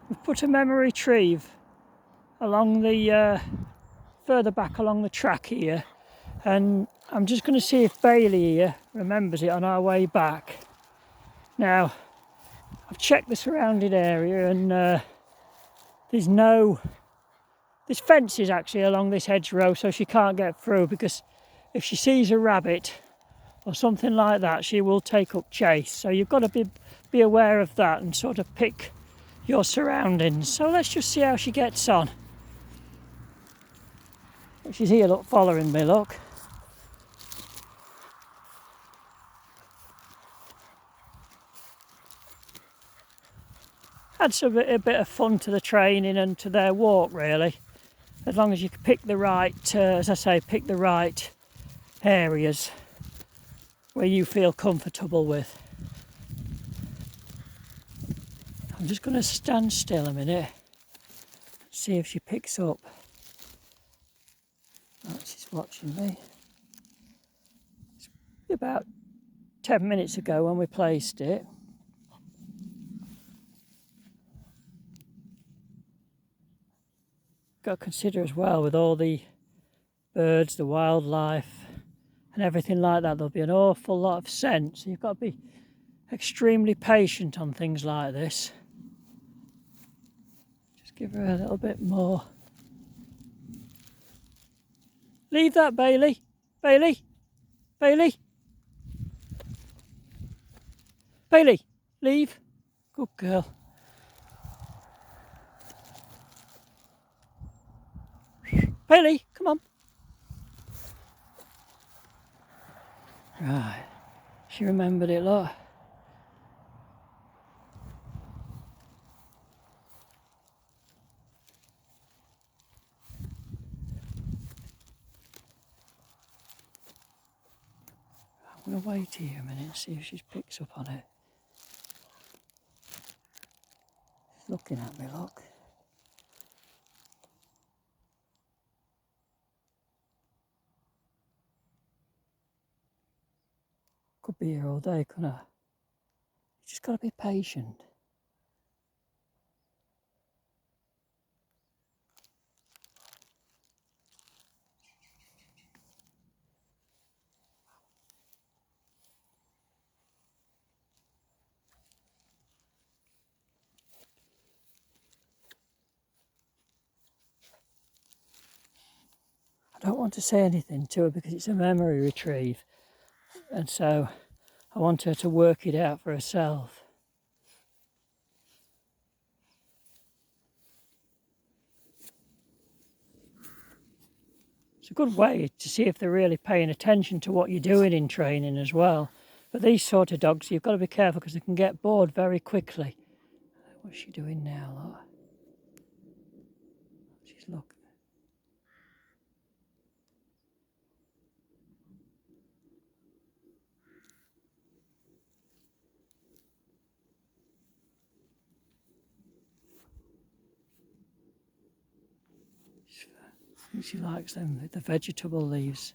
we've put a memory retrieve along the further back along the track here, and I'm just going to see if Bailey here remembers it on our way back. Now, I've checked the surrounding area, and there's fence is actually along this hedgerow, so she can't get through, because if she sees a rabbit or something like that, she will take up chase. So you've got to be aware of that and sort of pick your surroundings. So let's just see how she gets on. She's here, look, following me, look. Adds a bit of fun to the training and to their walk, really. As long as you pick the right, as I say, pick the right areas where you feel comfortable with. I'm just going to stand still a minute, see if she picks up. Oh, she's watching me. It's about 10 minutes ago when we placed it. Got to consider as well, with all the birds, the wildlife and everything like that, there'll be an awful lot of scent, so you've got to be extremely patient on things like this. Just give her a little bit more. Leave that, Bailey. Bailey. Bailey. Bailey, leave. Good girl. Bailey, come on. Right. She remembered it, look. I'm going to wait here a minute and see if she picks up on it. She's looking at me, look. Could be here all day, couldn't I? You just got to be patient. I don't want to say anything to her because it's a memory retrieve, and so I want her to work it out for herself. It's a good way to see if they're really paying attention to what you're doing in training as well. But these sort of dogs, you've got to be careful because they can get bored very quickly. What's she doing now, look? She's looking. I think she likes them, the vegetable leaves.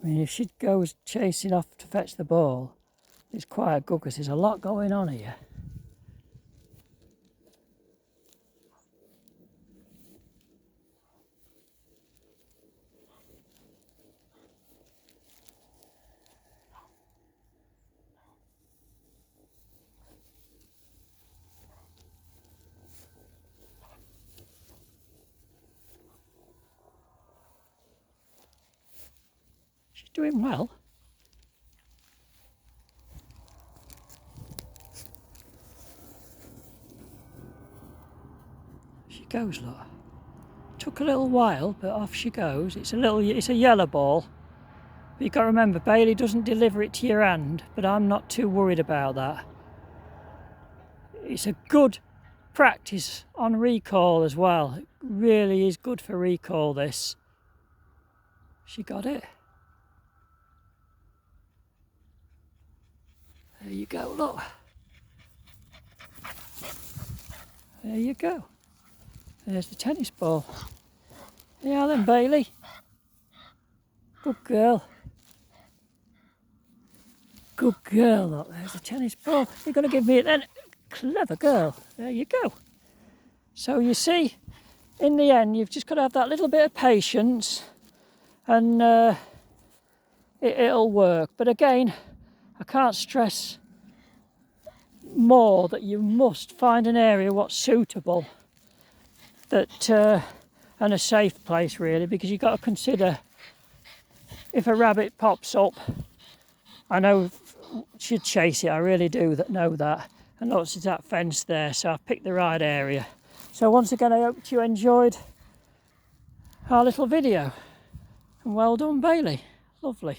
I mean, if she goes chasing off to fetch the ball, it's quite good because there's a lot going on here. She's doing well. She goes, look. Took a little while, but off she goes. It's a yellow ball. But you've got to remember, Bailey doesn't deliver it to your hand, but I'm not too worried about that. It's a good practice on recall as well. It really is good for recall, this. She got it. There you go, look. There you go. There's the tennis ball. Yeah then, Bailey. Good girl. Good girl, look, there's a tennis ball. You're going to give me it then? Clever girl. There you go. So you see, in the end, you've just got to have that little bit of patience and it'll work. But again, I can't stress more that you must find an area what's suitable that and a safe place really, because you've got to consider if a rabbit pops up, I know should chase it, I really do know that. And look, there's that fence there, so I've picked the right area. So once again, I hope you enjoyed our little video. And well done, Bailey. Lovely.